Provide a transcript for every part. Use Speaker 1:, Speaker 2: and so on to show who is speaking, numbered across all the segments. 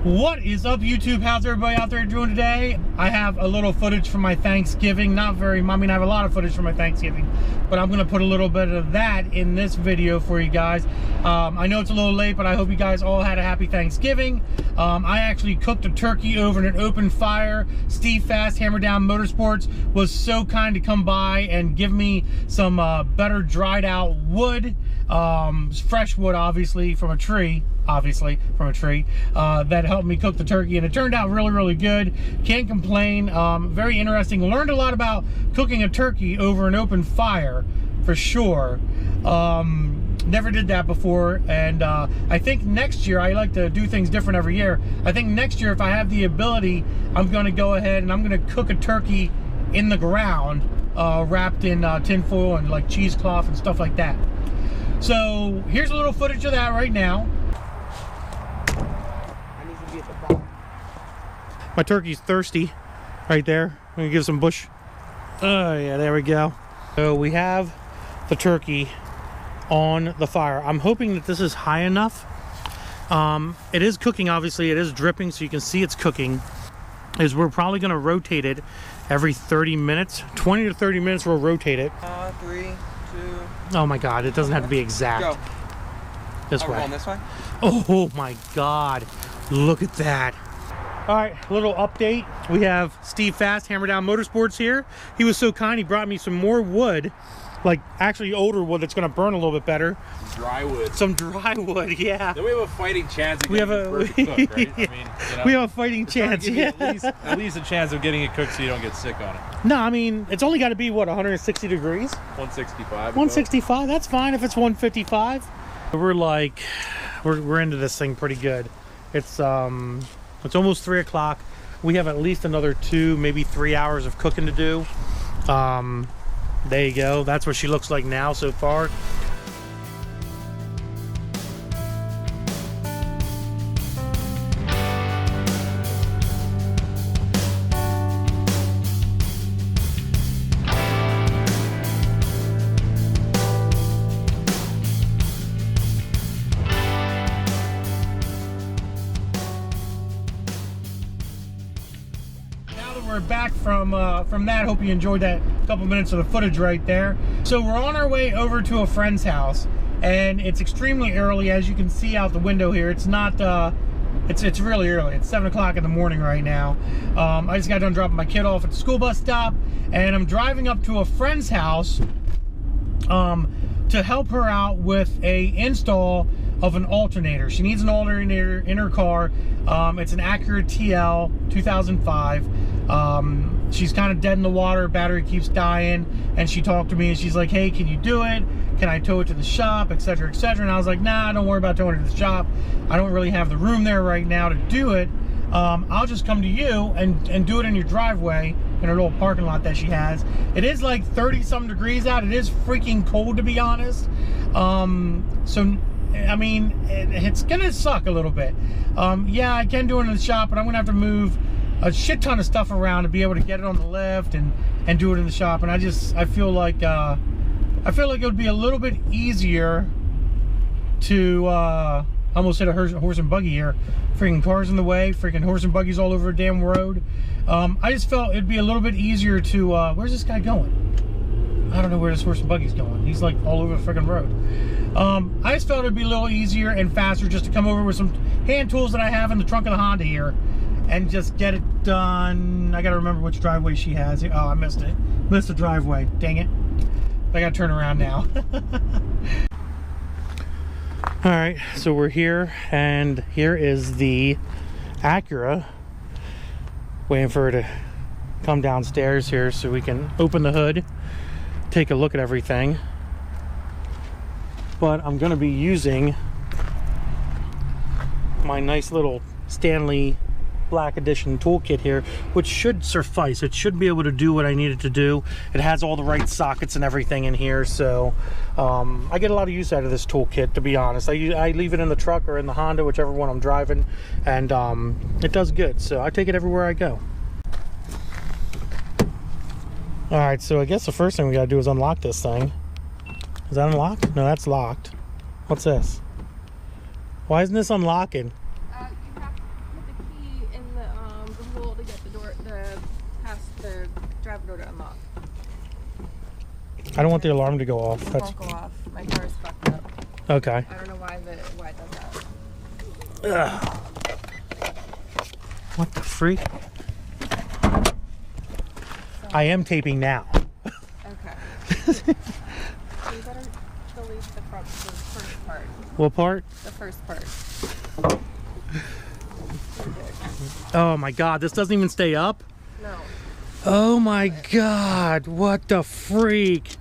Speaker 1: What is up, YouTube? How's everybody out there doing today? I have a little footage from my Thanksgiving. Not very, I mean, I have a lot of footage from my Thanksgiving, but I'm gonna put a little bit of that in this video for you guys. I know it's a little late, but I hope you guys all had a happy Thanksgiving. I actually cooked a turkey over an open fire. Steve Fast, Hammer Down Motorsports, was so kind to come by and give me some better dried out wood, fresh wood, obviously from a tree. That helped me cook the turkey, and it turned out really good. Can't complain. Very interesting. Learned a lot about cooking a turkey over an open fire for sure. Never did that before, and I think next year, I like to do things different every year. I think next year, if I have the ability, I'm going to go ahead and I'm going to cook a turkey in the ground, wrapped in tin foil and like cheesecloth and stuff like that. So here's a little footage of that right now. My turkey's thirsty right there. I'm gonna give some bush. Oh yeah, there we go. So we have the turkey on the fire. I'm hoping that this is high enough. It is cooking, obviously. It is dripping, so you can see it's cooking. We're probably gonna rotate it every 30 minutes. 20 to 30 minutes we'll rotate it.
Speaker 2: 3, 2.
Speaker 1: Oh my God, it doesn't have to be exact.
Speaker 2: Go.
Speaker 1: This way.
Speaker 2: We're going this way?
Speaker 1: Oh my God, look at that. All right, little update. We have Steve Fast, Hammer Down Motorsports here. He was so kind, he brought me some more wood, like actually older wood that's gonna burn a little bit better.
Speaker 2: Dry wood.
Speaker 1: Some dry wood, yeah.
Speaker 2: Then we have a fighting chance of getting it perfect cooked, right?
Speaker 1: Yeah.
Speaker 2: I mean, you know,
Speaker 1: we have a fighting chance, yeah.
Speaker 2: at least a chance of getting it cooked so you don't get sick on it.
Speaker 1: No, I mean, it's only gotta be, what, 160 degrees?
Speaker 2: 165.
Speaker 1: 165, that's fine if it's 155. We're like, we're into this thing pretty good. It's almost 3 o'clock. We have at least another 2, maybe 3 hours of cooking to do. There you go. That's what she looks like now so far. We're back from that. Hope you enjoyed that couple minutes of the footage right there. So we're on our way over to a friend's house, and it's extremely early, as you can see out the window here. It's not it's really early. It's 7 o'clock in the morning right now. I just got done dropping my kid off at the school bus stop, and I'm driving up to a friend's house to help her out with a install of an alternator. She needs an alternator in her car. It's an Acura TL 2005. She's kind of dead in the water. Battery keeps dying, and she talked to me and she's like, hey, can you do it? Can I tow it to the shop, etc., etc.? And I was like, nah, don't worry about towing it to the shop. I don't really have the room there right now to do it. I'll just come to you and do it in your driveway in her little parking lot that she has. It is like 30-something degrees out. It is freaking cold, to be honest. So I mean, it's gonna suck a little bit. Yeah, I can do it in the shop, but I'm gonna have to move a shit ton of stuff around to be able to get it on the lift and do it in the shop. And I feel like it would be a little bit easier to almost hit a horse and buggy here. Freaking cars in the way, freaking horse and buggies all over a damn road. I just felt it'd be a little bit easier to where's this guy going? I don't know where this horse and buggy's going. He's like all over the freaking road. I just felt it'd be a little easier and faster just to come over with some hand tools that I have in the trunk of the Honda here and just get it done. I gotta remember which driveway she has. Oh, I missed it. Missed the driveway. Dang it. I gotta turn around now. All right, so we're here, and here is the Acura. Waiting for her to come downstairs here so we can open the hood, take a look at everything. But I'm gonna be using my nice little Stanley Black Edition toolkit here, which should suffice. It should be able to do what I need it to do. It has all the right sockets and everything in here, so I get a lot of use out of this toolkit, to be honest. I leave it in the truck or in the Honda, whichever one I'm driving, and it does good, so I take it everywhere I go. All right, so I guess the first thing we gotta do is unlock this thing. Is that unlocked? No, that's locked. What's this? Why isn't this unlocking?
Speaker 3: You have to hit the tool to get past the driver door to unlock.
Speaker 1: I don't want the alarm to go off.
Speaker 3: It won't go off. My car is fucked up.
Speaker 1: Okay.
Speaker 3: I don't know why it does that.
Speaker 1: Ugh. What the freak? I am taping now.
Speaker 3: Okay. So you better delete the first part.
Speaker 1: What part?
Speaker 3: The first part.
Speaker 1: Oh my god, this doesn't even stay up?
Speaker 3: No.
Speaker 1: Oh my god, what the freak?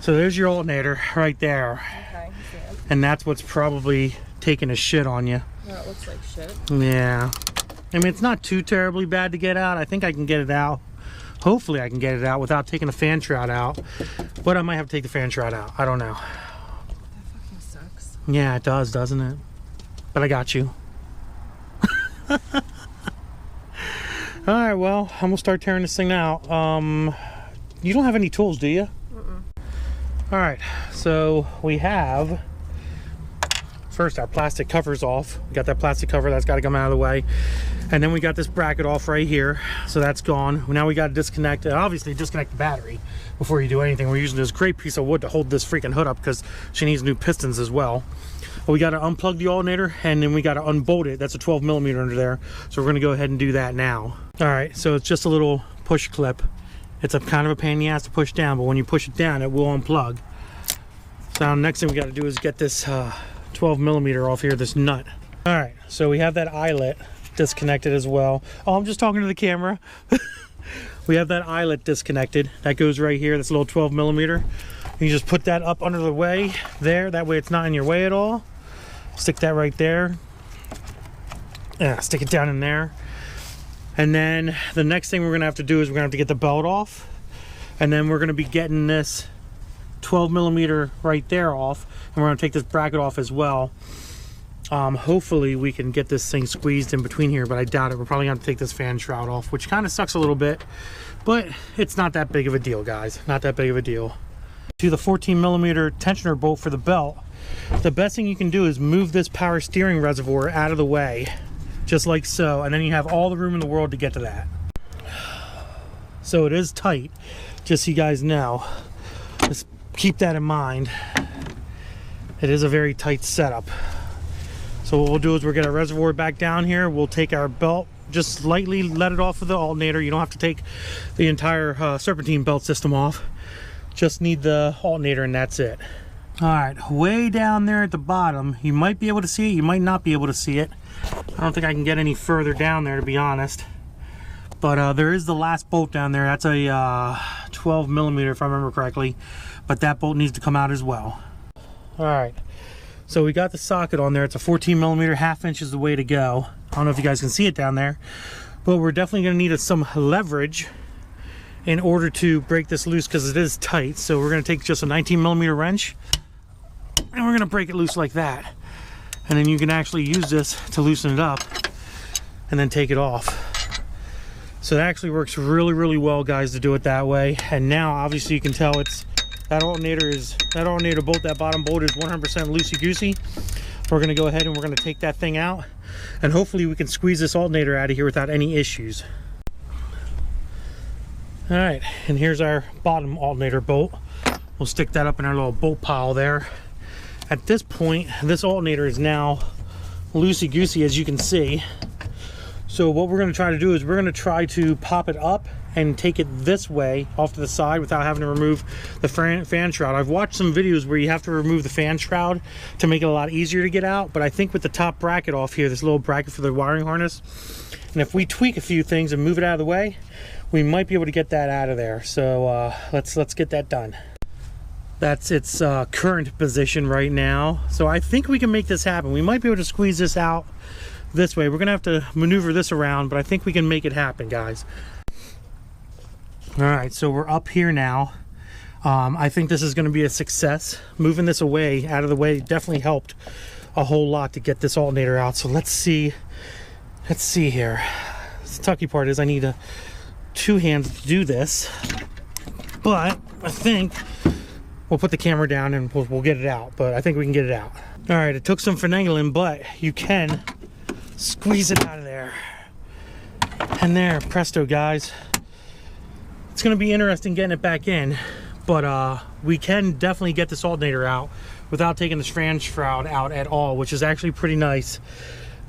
Speaker 1: So there's your alternator right there.
Speaker 3: Okay, see it.
Speaker 1: And that's what's probably taking a shit on you.
Speaker 3: No, it looks like shit.
Speaker 1: Yeah. I mean, it's not too terribly bad to get out. I think I can get it out. Hopefully I can get it out without taking the fan shroud out. But I might have to take the fan shroud out. I don't know.
Speaker 3: That fucking sucks.
Speaker 1: Yeah, it does, doesn't it? But I got you. Alright, well, I'm gonna start tearing this thing out. You don't have any tools, do you? Alright, so we have first our plastic cover's off. We got that plastic cover, that's got to come out of the way. And then we got this bracket off right here, so that's gone. Now we got to disconnect, obviously disconnect the battery before you do anything. We're using this great piece of wood to hold this freaking hood up because she needs new pistons as well. But we got to unplug the alternator and then we got to unbolt it. That's a 12mm under there, so we're going to go ahead and do that now. All right, so it's just a little push clip. It's a kind of a pain in the ass to push down, but when you push it down, it will unplug. So now next thing we got to do is get this 12mm off here, this nut. All right, so we have that eyelet disconnected as well. Oh, I'm just talking to the camera. We have that eyelet disconnected. That goes right here, this little 12mm. You just put that up under the way there. That way it's not in your way at all. Stick that right there. Yeah, stick it down in there. And then the next thing we're gonna have to do is we're gonna have to get the belt off. And then we're gonna be getting this 12mm right there off. And we're gonna take this bracket off as well. Hopefully we can get this thing squeezed in between here, but I doubt it. We're probably gonna have to take this fan shroud off, which kind of sucks a little bit, but it's not that big of a deal, guys. Not that big of a deal. To the 14mm tensioner bolt for the belt, the best thing you can do is move this power steering reservoir out of the way, just like so, and then you have all the room in the world to get to that. So it is tight, just so you guys know. Just keep that in mind. It is a very tight setup. So what we'll do is we'll get our reservoir back down here. We'll take our belt, just lightly let it off of the alternator. You don't have to take the entire serpentine belt system off. Just need the alternator and that's it. All right, way down there at the bottom, you might be able to see it, you might not be able to see it. I don't think I can get any further down there, to be honest. But there is the last bolt down there. That's a 12mm if I remember correctly. But that bolt needs to come out as well. All right, so we got the socket on there. It's a 14mm, 1/2 inch is the way to go. I don't know if you guys can see it down there, but we're definitely gonna need some leverage in order to break this loose because it is tight. So we're gonna take just a 19mm wrench and we're gonna break it loose like that. And then you can actually use this to loosen it up and then take it off. So that actually works really, really well, guys, to do it that way. And now obviously you can tell it's, that alternator bolt, that bottom bolt is 100% loosey-goosey. We're gonna go ahead and we're gonna take that thing out and hopefully we can squeeze this alternator out of here without any issues. All right, and here's our bottom alternator bolt. We'll stick that up in our little bolt pile there. At this point, this alternator is now loosey-goosey, as you can see. So what we're gonna try to do is we're gonna try to pop it up and take it this way off to the side without having to remove the fan shroud. I've watched some videos where you have to remove the fan shroud to make it a lot easier to get out, but I think with the top bracket off here, this little bracket for the wiring harness, and if we tweak a few things and move it out of the way, we might be able to get that out of there. So let's get that done. That's its current position right now. So I think we can make this happen. We might be able to squeeze this out this way. We're gonna have to maneuver this around, but I think we can make it happen, guys. All right, so we're up here now. I think this is gonna be a success. Moving this away, out of the way, definitely helped a whole lot to get this alternator out. So let's see here. The sucky part is I need two hands to do this, but I think we'll put the camera down and we'll get it out, but I think we can get it out. All right, it took some finagling, but you can squeeze it out of there. And there, presto, guys. It's gonna be interesting getting it back in, but we can definitely get this alternator out without taking the strand shroud out at all, which is actually pretty nice.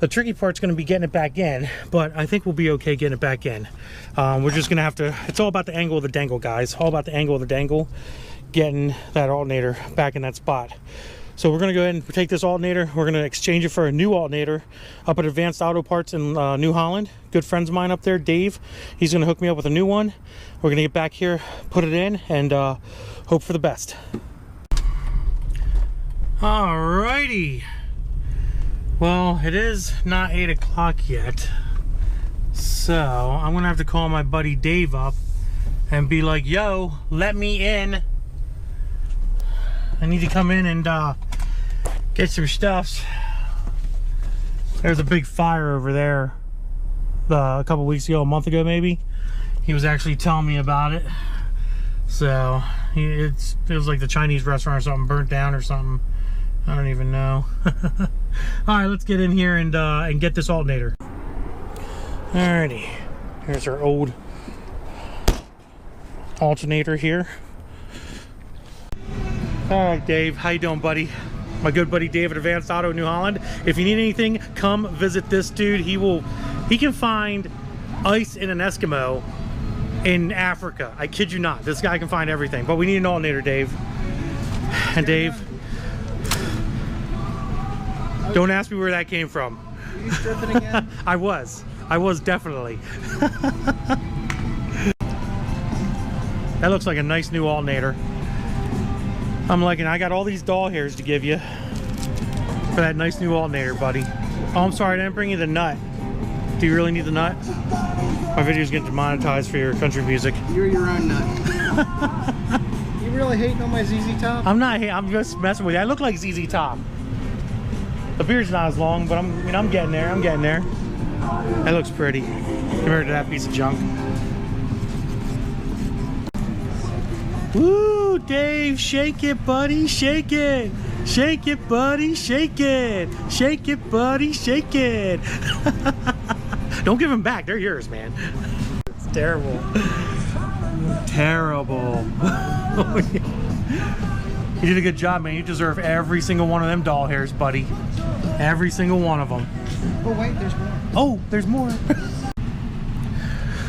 Speaker 1: The tricky part's gonna be getting it back in, but I think we'll be okay getting it back in. We're just gonna have to, it's all about the angle of the dangle, guys. All about the angle of the dangle, getting that alternator back in that spot. So we're gonna go ahead and take this alternator, we're gonna exchange it for a new alternator up at Advanced Auto Parts in New Holland. Good friends of mine up there, Dave. He's gonna hook me up with a new one. We're gonna get back here, put it in, and hope for the best. Alrighty. Well, it is not 8 o'clock yet. So I'm gonna have to call my buddy Dave up and be like, yo, let me in. I need to come in and get some stuffs. There's a big fire over there a couple weeks ago, a month ago maybe. He was actually telling me about it. So it was like the Chinese restaurant or something burnt down or something. I don't even know. All right, let's get in here and get this alternator. Alrighty, here's our old alternator here. All right, Dave, how you doing, buddy? My good buddy Dave at Advanced Auto New Holland. If you need anything, come visit this dude. He can find ice in an Eskimo in Africa. I kid you not. This guy can find everything. But we need an alternator, Dave. And Dave, don't ask me where that came from.
Speaker 4: Were you stripping again?
Speaker 1: I was definitely. That looks like a nice new alternator. I'm liking it. I got all these doll hairs to give you for that nice new alternator, buddy. Oh, I'm sorry, I didn't bring you the nut. Do you really need the nut? My video's getting demonetized for your country music.
Speaker 4: You're your own nut. You really hating on my ZZ Top?
Speaker 1: I'm not. I'm just messing with you. I look like ZZ Top. The beard's not as long, but I'm getting there. I'm getting there. That looks pretty compared to that piece of junk. Woo, Dave, shake it, buddy, shake it. Shake it, buddy, shake it. Shake it, buddy, shake it. Don't give them back. They're yours, man. It's terrible. Terrible. You did a good job, man. You deserve every single one of them doll hairs, buddy. Every single one of them.
Speaker 4: Oh, wait, there's more.
Speaker 1: Oh, there's more.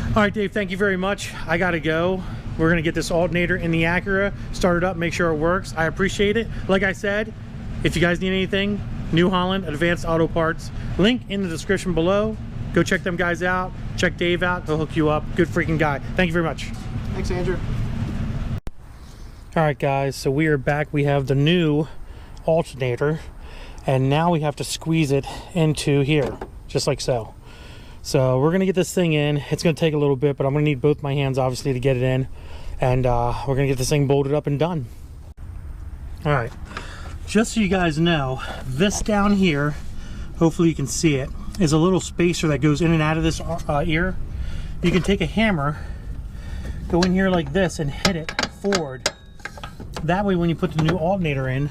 Speaker 1: All right, Dave, thank you very much. I gotta go. We're gonna get this alternator in the Acura, start it up, make sure it works. I appreciate it. Like I said, if you guys need anything, New Holland, Advanced Auto Parts, link in the description below. Go check them guys out. Check Dave out, he'll hook you up. Good freaking guy. Thank you very much.
Speaker 4: Thanks, Andrew.
Speaker 1: All right, guys, so we are back. We have the new alternator, and now we have to squeeze it into here, just like so. So we're gonna get this thing in. It's gonna take a little bit, but I'm gonna need both my hands obviously to get it in, and we're gonna get this thing bolted up and done. All right, just so you guys know, this down here, hopefully you can see it, is a little spacer that goes in and out of this ear. You can take a hammer, go in here like this and hit it forward. That way when you put the new alternator in,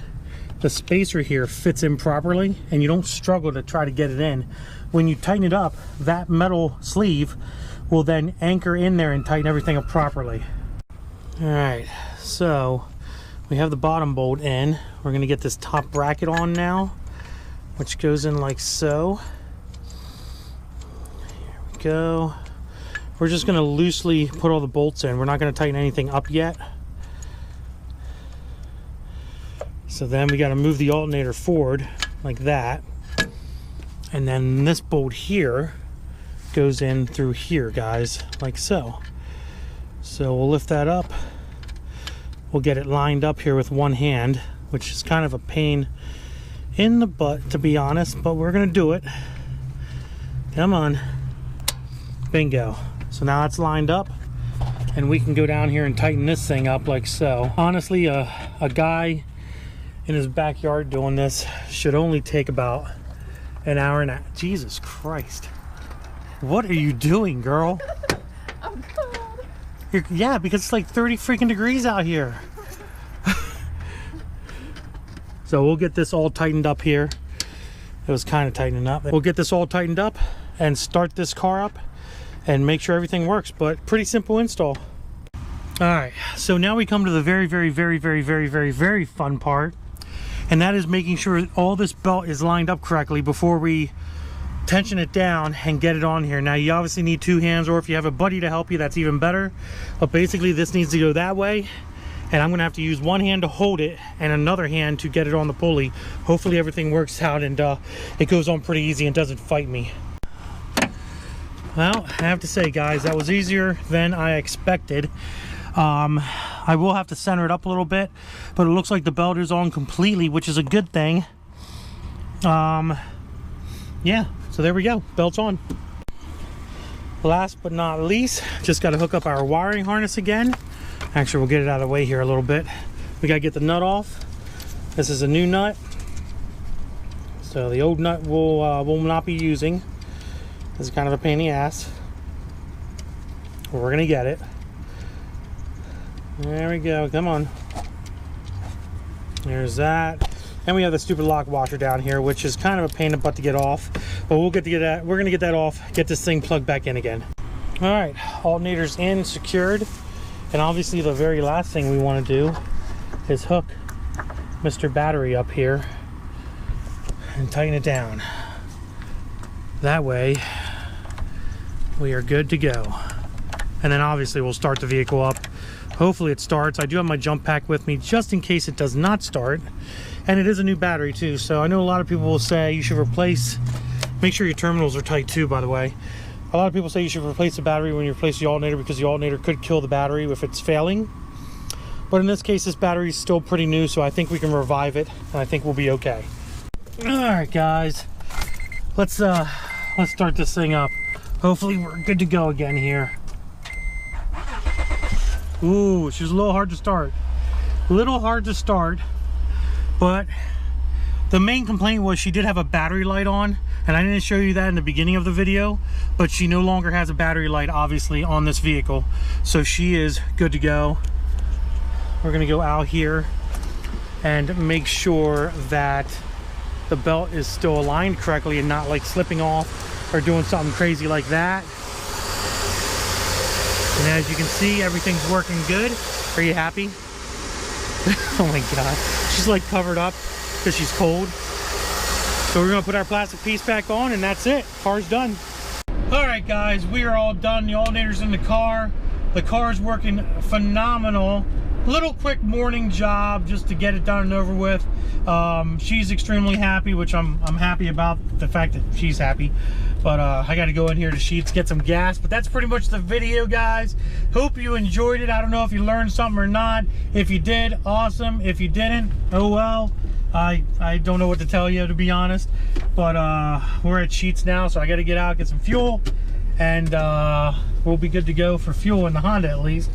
Speaker 1: the spacer here fits in properly and you don't struggle to try to get it in. When you tighten it up, that metal sleeve will then anchor in there and tighten everything up properly. All right, so we have the bottom bolt in. We're gonna get this top bracket on now, which goes in like so. Here we go. We're just gonna loosely put all the bolts in. We're not gonna tighten anything up yet. So then we got to move the alternator forward like that, and then this bolt here goes in through here, guys, like so. So we'll lift that up, we'll get it lined up here with one hand, which is kind of a pain in the butt, to be honest, but we're gonna do it. Come on, bingo. So now it's lined up and we can go down here and tighten this thing up like so. Honestly, a guy in his backyard doing this should only take about an hour and a half. Jesus Christ. What are you doing, girl?
Speaker 3: I'm cold.
Speaker 1: Yeah, because it's like 30 freaking degrees out here. So we'll get this all tightened up here. It was kind of tightening up. We'll get this all tightened up and start this car up and make sure everything works, but pretty simple install. All right, so now we come to the very fun part, and that is making sure all this belt is lined up correctly before we tension it down and get it on here. Now you obviously need 2 hands, or if you have a buddy to help you, that's even better. But basically this needs to go that way, and I'm gonna have to use 1 hand to hold it and another hand to get it on the pulley. Hopefully everything works out and it goes on pretty easy and doesn't fight me. Well, I have to say, guys, that was easier than I expected. I will have to center it up a little bit, but it looks like the belt is on completely, which is a good thing. Yeah, so there we go, belt's on. Last but not least, just got to hook up our wiring harness again. Actually, we'll get it out of the way here a little bit. We got to get the nut off. This is a new nut, so the old nut will not be using. This is kind of a pain in the ass. We're gonna get it. There we go, come on. There's that. And we have the stupid lock washer down here, which is kind of a pain in the butt to get off. But we're gonna get that off, get this thing plugged back in again. All right, alternator's in, secured. And obviously the very last thing we wanna do is hook Mr. Battery up here and tighten it down. That way, we are good to go. And then obviously we'll start the vehicle up. Hopefully it starts. I do have my jump pack with me just in case it does not start. And it is a new battery too, so I know a lot of people will say you should replace, make sure your terminals are tight too, by the way. A lot of people say you should replace the battery when you replace the alternator because the alternator could kill the battery if it's failing. But in this case, this battery is still pretty new, so I think we can revive it, and I think we'll be okay. All right, guys, let's start this thing up. Hopefully we're good to go again here. Ooh, she was a little hard to start. A little hard to start, but the main complaint was she did have a battery light on, and I didn't show you that in the beginning of the video, but she no longer has a battery light, obviously, on this vehicle. So she is good to go. We're gonna go out here and make sure that the belt is still aligned correctly and not like slipping off or doing something crazy like that. And as you can see, everything's working good. Are you happy? Oh my God. She's like covered up because she's cold. So we're gonna put our plastic piece back on and that's it. Car's done. All right, guys, we are all done. The alternator's in the car. The car's working phenomenal. Little quick morning job just to get it done and over with. She's extremely happy, which I'm happy about the fact that she's happy. But I got to go in here to Sheets, get some gas. But that's pretty much the video, guys. Hope you enjoyed it. I don't know if you learned something or not. If you did, awesome. If you didn't, oh well. I don't know what to tell you, to be honest. But we're at Sheets now, so I got to get out, get some fuel, and we'll be good to go for fuel in the Honda at least.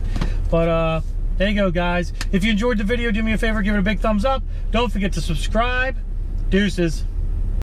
Speaker 1: But there you go, guys. If you enjoyed the video, do me a favor, give it a big thumbs up. Don't forget to subscribe. Deuces.